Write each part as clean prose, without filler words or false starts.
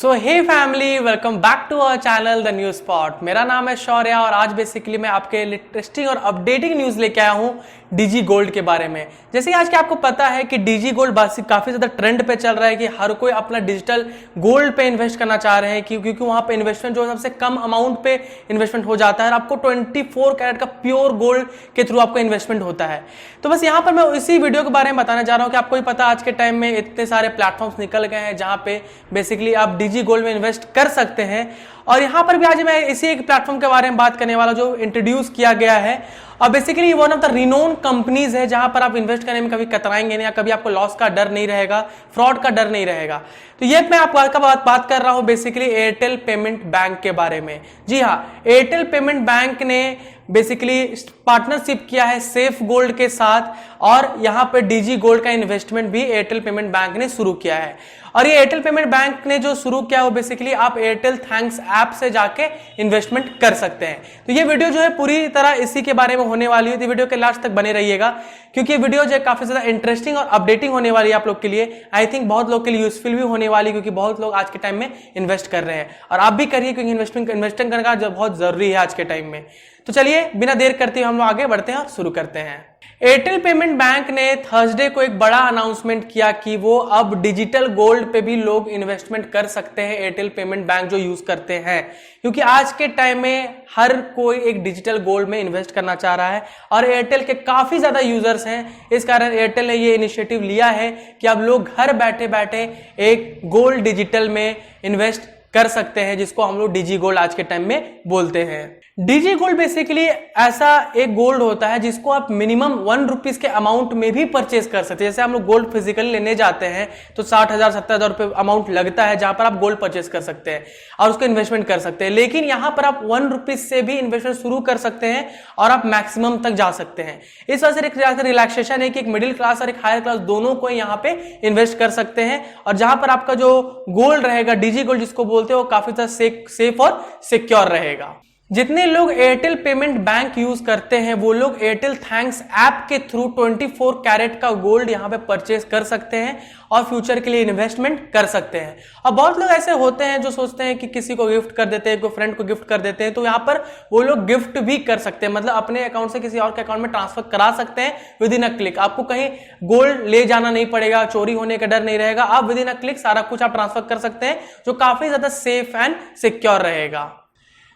So hey family, welcome back to our channel the news spot. मेरा नाम है शौर्य और आज बेसिकली मैं आपके लिए इंटरेस्टिंग और अपडेटिंग न्यूज लेके आया हूँ डीजी गोल्ड के बारे में। जैसे आज के आपको पता है कि डीजी गोल्ड काफी ज्यादा ट्रेंड पे चल रहा है कि हर कोई अपना डिजिटल गोल्ड पे इन्वेस्ट करना चाह रहे हैं क्योंकि वहां पे इन्वेस्टमेंट जो सबसे कम अमाउंट पे इन्वेस्टमेंट हो जाता है और आपको 24 कैरेट का प्योर गोल्ड के थ्रू आपका इन्वेस्टमेंट होता है। तो बस यहाँ पर मैं इसी वीडियो के बारे में बताना चाह रहा हूँ कि आपको ही पता आज के टाइम में इतने सारे प्लेटफॉर्म्स निकल गए हैं जहां पे बेसिकली आप डीजी गोल्ड में इन्वेस्ट कर सकते हैं। और यहां पर भी आज मैं इसी एक प्लेटफॉर्म के बारे में बात करने वाला जो इंट्रोड्यूस किया गया है और basically one of the renowned companies है जहां पर आप इन्वेस्ट करने में कभी कतराएंगे नहीं या कभी आपको लॉस का डर नहीं रहेगा, फ्रॉड का डर नहीं रहेगा। तो ये मैं आपको बात कर रहा हूं बेसिकली एयरटेल पेमेंट बैंक के बारे में। जी हाँ, एयरटेल पेमेंट बैंक ने बेसिकली पार्टनरशिप किया है सेफ गोल्ड के साथ और यहां पर डीजी गोल्ड का इन्वेस्टमेंट भी एयरटेल पेमेंट बैंक ने शुरू किया है। और ये एयरटेल पेमेंट बैंक ने जो शुरू किया वो बेसिकली आप एयरटेल थैंक्स ऐप से जाके इन्वेस्टमेंट कर सकते हैं। तो ये वीडियो जो है पूरी तरह इसी के बारे में होने वाली है, तो वीडियो के लास्ट तक बने रहिएगा क्योंकि ये वीडियो जो है काफी ज्यादा इंटरेस्टिंग और अपडेटिंग होने वाली है आप लोग के लिए। आई थिंक बहुत लोग के लिए यूजफुल भी होने वाली क्योंकि बहुत लोग आज के टाइम में इन्वेस्ट कर रहे हैं और आप भी करिए क्योंकि इन्वेस्टिंग करने का बहुत जरूरी है आज के टाइम में। तो चलिए बिना देर करते हुए हम लोग आगे बढ़ते हैं और शुरू करते हैं। एयरटेल पेमेंट बैंक ने थर्सडे को एक बड़ा अनाउंसमेंट किया कि वो अब डिजिटल गोल्ड पे भी लोग इन्वेस्टमेंट कर सकते हैं एयरटेल पेमेंट बैंक जो यूज करते हैं, क्योंकि आज के टाइम में हर कोई एक डिजिटल गोल्ड में इन्वेस्ट करना चाह रहा है और एयरटेल के काफी ज्यादा यूजर्स हैं। इस कारण एयरटेल ने ये इनिशिएटिव लिया है कि अब लोग घर बैठे बैठे एक गोल्ड डिजिटल में इन्वेस्ट कर सकते हैं, जिसको हम लोग डीजी गोल्ड आज के टाइम में बोलते हैं। डीजी गोल्ड बेसिकली ऐसा एक गोल्ड होता है जिसको आप मिनिमम 1 रुपीज के अमाउंट में भी परचेज कर सकते हैं। जैसे हम लोग गोल्ड फिजिकली लेने जाते हैं तो 60,000 70,000 रुपए अमाउंट लगता है जहां पर आप गोल्ड परचेज कर सकते हैं और उसको इन्वेस्टमेंट कर सकते हैं, लेकिन यहां पर आप 1 रुपीज से भी इन्वेस्टमेंट शुरू कर सकते हैं और आप मैक्सिमम तक जा सकते हैं। इस वजह से एक रिलैक्सेशन है कि एक मिडिल क्लास और एक हायर क्लास दोनों को यहाँ पे इन्वेस्ट कर सकते हैं और जहां पर आपका जो गोल्ड रहेगा डीजी गोल्ड जिसको बोलते हैं वो काफी ज्यादा सेफ और सिक्योर रहेगा। जितने लोग एयरटेल पेमेंट बैंक यूज करते हैं वो लोग एयरटेल थैंक्स ऐप के थ्रू 24 कैरेट का गोल्ड यहां पे परचेज कर सकते हैं और फ्यूचर के लिए इन्वेस्टमेंट कर सकते हैं। और बहुत लोग ऐसे होते हैं जो सोचते हैं कि किसी को गिफ्ट कर देते हैं, कोई फ्रेंड को गिफ्ट कर देते हैं, तो यहां पर वो लोग गिफ्ट भी कर सकते हैं, मतलब अपने अकाउंट से किसी और के अकाउंट में ट्रांसफर करा सकते हैं विद इन अ क्लिक। आपको कहीं गोल्ड ले जाना नहीं पड़ेगा, चोरी होने का डर नहीं रहेगा, आप विद इन अ क्लिक सारा कुछ आप ट्रांसफर कर सकते हैं जो काफी ज्यादा सेफ एंड सिक्योर रहेगा।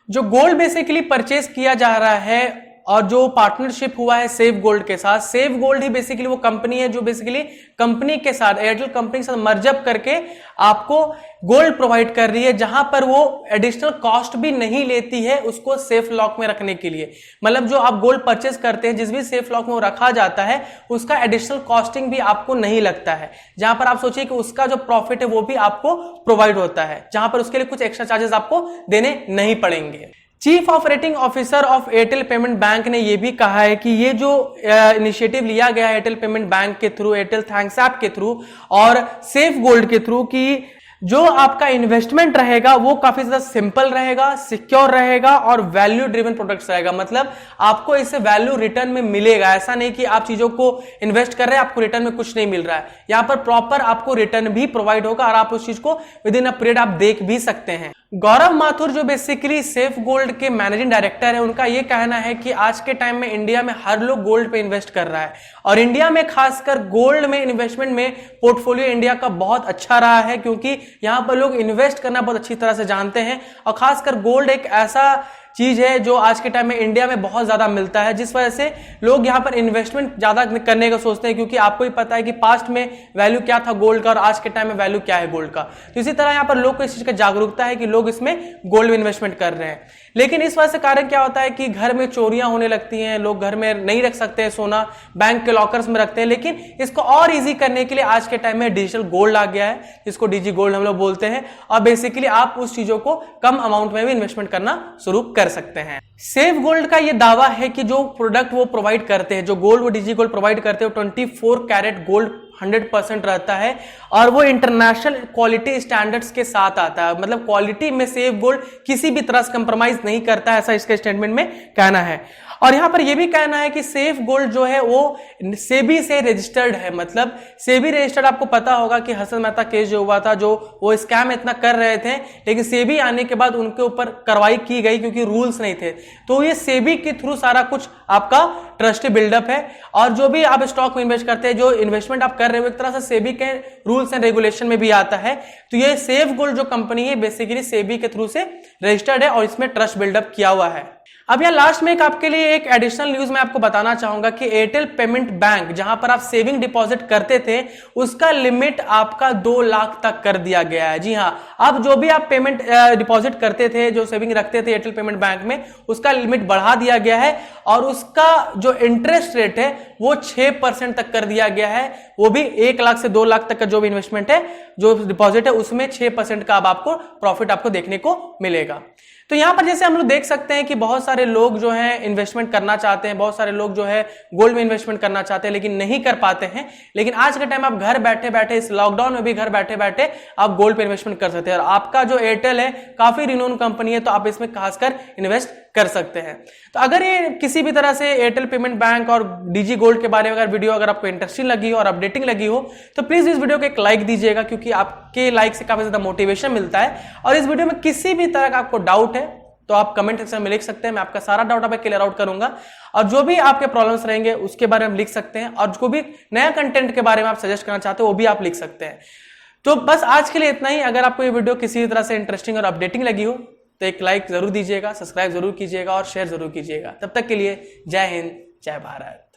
जो गोल्ड बेसिकली परचेज किया जा रहा है और जो पार्टनरशिप हुआ है सेफ गोल्ड के साथ, सेफ गोल्ड ही बेसिकली वो कंपनी है जो बेसिकली कंपनी के साथ एयरटेल कंपनी के साथ मर्जअप करके आपको गोल्ड प्रोवाइड कर रही है, जहां पर वो एडिशनल कॉस्ट भी नहीं लेती है उसको सेफ लॉक में रखने के लिए। मतलब जो आप गोल्ड परचेज करते हैं जिस भी सेफ लॉक में वो रखा जाता है उसका एडिशनल कॉस्टिंग भी आपको नहीं लगता है, जहां पर आप सोचिए कि उसका जो प्रॉफिट है वो भी आपको प्रोवाइड होता है, जहां पर उसके लिए कुछ एक्स्ट्रा चार्जेस आपको देने नहीं पड़ेंगे। Chief operating officer of Airtel payment bank ने यह भी कहा है कि ये जो इनिशिएटिव लिया गया है एयरटेल पेमेंट बैंक के थ्रू, एयरटेल थैंक्स ऐप के थ्रू और सेफ गोल्ड के थ्रू, कि जो आपका इन्वेस्टमेंट रहेगा वो काफी ज्यादा सिंपल रहेगा, सिक्योर रहेगा और वैल्यू ड्रिवन प्रोडक्ट्स रहेगा। मतलब आपको इससे वैल्यू रिटर्न में मिलेगा, ऐसा नहीं कि आप चीजों को इन्वेस्ट कर रहे हैं आपको रिटर्न में कुछ नहीं मिल रहा है। यहां पर प्रॉपर आपको रिटर्न भी प्रोवाइड होगा और आप उस चीज को विद इन अ पीरियड आप देख भी सकते हैं। गौरव माथुर जो बेसिकली सेफ गोल्ड के मैनेजिंग डायरेक्टर है, उनका यह कहना है कि आज के टाइम में इंडिया में हर लोग गोल्ड पे इन्वेस्ट कर रहा है और इंडिया में खासकर गोल्ड में इन्वेस्टमेंट में पोर्टफोलियो इंडिया का बहुत अच्छा रहा है क्योंकि यहां पर लोग इन्वेस्ट करना बहुत अच्छी तरह से जानते हैं और खासकर गोल्ड एक ऐसा चीज है जो आज के टाइम में इंडिया में बहुत ज्यादा मिलता है, जिस वजह से लोग यहां पर इन्वेस्टमेंट ज्यादा करने का सोचते हैं क्योंकि आपको ही पता है कि पास्ट में वैल्यू क्या था गोल्ड का और आज के टाइम में वैल्यू क्या है गोल्ड का। तो इसी तरह यहां पर लोग को इस चीज का जागरूकता है कि लोग इसमें गोल्ड में इन्वेस्टमेंट कर रहे हैं। लेकिन इस वजह से कारण क्या होता है कि घर में चोरियां होने लगती हैं, लोग घर में नहीं रख सकते हैं सोना, बैंक के लॉकर्स में रखते हैं। लेकिन इसको और इजी करने के लिए आज के टाइम में डिजिटल गोल्ड आ गया है जिसको डीजी गोल्ड हम लोग बोलते हैं और बेसिकली आप उस चीजों को कम अमाउंट में भी इन्वेस्टमेंट करना शुरू कर सकते हैं। सेफ गोल्ड का यह दावा है कि जो प्रोडक्ट वो प्रोवाइड करते हैं, जो गोल्ड वो डीजी गोल्ड प्रोवाइड करते हैं, 24 कैरेट गोल्ड 100% रहता है और वो इंटरनेशनल क्वालिटी स्टैंडर्ड्स के साथ आता है। मतलब क्वालिटी में सेफ गोल्ड किसी भी तरह से कंप्रोमाइज नहीं करता है, ऐसा इसके स्टेटमेंट में कहना है। और यहां पर यह भी कहना है कि सेफ गोल्ड जो है वो सेबी से रजिस्टर्ड है। मतलब सेबी रजिस्टर्ड, आपको पता होगा कि हसन मेहता केस जो हुआ था, जो वो स्कैम इतना कर रहे थे, लेकिन सेबी आने के बाद उनके ऊपर कार्रवाई की गई क्योंकि रूल्स नहीं थे। तो ये सेबी के थ्रू सारा कुछ आपका ट्रस्ट बिल्डअप है। और जो भी आप स्टॉक में इन्वेस्ट करते हैं, जो इन्वेस्टमेंट आप कर रहे हो, एक तरह से सेबी के रूल्स एंड रेगुलेशन में भी आता है। तो ये सेफ गोल्ड जो कंपनी है बेसिकली सेबी के थ्रू से रजिस्टर्ड है और इसमें ट्रस्ट बिल्डअप किया हुआ है। अब यहाँ लास्ट में आपके लिए एक एडिशनल न्यूज मैं आपको बताना चाहूंगा कि एयरटेल पेमेंट बैंक, जहां पर आप सेविंग डिपॉजिट करते थे, उसका लिमिट आपका 2 लाख तक कर दिया गया है। जी हां, अब जो भी आप पेमेंट डिपॉजिट करते थे, जो सेविंग रखते थे एयरटेल पेमेंट बैंक में, उसका लिमिट बढ़ा दिया गया है और उसका जो इंटरेस्ट रेट है वो 6% तक कर दिया गया है। वो भी 1 लाख से 2 लाख तक का जो भी इन्वेस्टमेंट है, जो डिपॉजिट है, उसमें 6% का अब आपको प्रॉफिट आपको देखने को मिलेगा। तो यहां पर जैसे हम लोग देख सकते हैं कि बहुत सारे लोग जो हैं इन्वेस्टमेंट करना चाहते हैं, बहुत सारे लोग जो है गोल्ड में इन्वेस्टमेंट करना चाहते हैं लेकिन नहीं कर पाते हैं। लेकिन आज के टाइम आप घर बैठे बैठे, इस लॉकडाउन में भी घर बैठे बैठे आप गोल्ड पे इन्वेस्टमेंट कर सकते हैं। और आपका जो एयरटेल है काफी रिनोन कंपनी है, तो आप इसमें खासकर इन्वेस्ट कर सकते हैं। तो अगर ये किसी भी तरह से एयरटेल पेमेंट बैंक और डीजी गोल्ड के बारे में अगर वीडियो अगर आपको इंटरेस्टिंग लगी हो और अपडेटिंग लगी हो, तो प्लीज इस वीडियो को एक लाइक दीजिएगा, क्योंकि आपके लाइक से काफी ज्यादा मोटिवेशन मिलता है। और इस वीडियो में किसी भी तरह का आपको डाउट है तो आप कमेंट सेक्शन में लिख सकते हैं, मैं आपका सारा डाउट आपको क्लियर आउट करूंगा। और जो भी आपके प्रॉब्लम्स रहेंगे उसके बारे में लिख सकते हैं, और जो भी नया कंटेंट के बारे में आप सजेस्ट करना चाहते हो वो भी आप लिख सकते हैं। तो बस आज के लिए इतना ही। अगर आपको ये वीडियो किसी तरह से इंटरेस्टिंग और अपडेटिंग लगी हो तो एक लाइक जरूर दीजिएगा, सब्सक्राइब जरूर कीजिएगा और शेयर जरूर कीजिएगा। तब तक के लिए जय हिंद, जय भारत।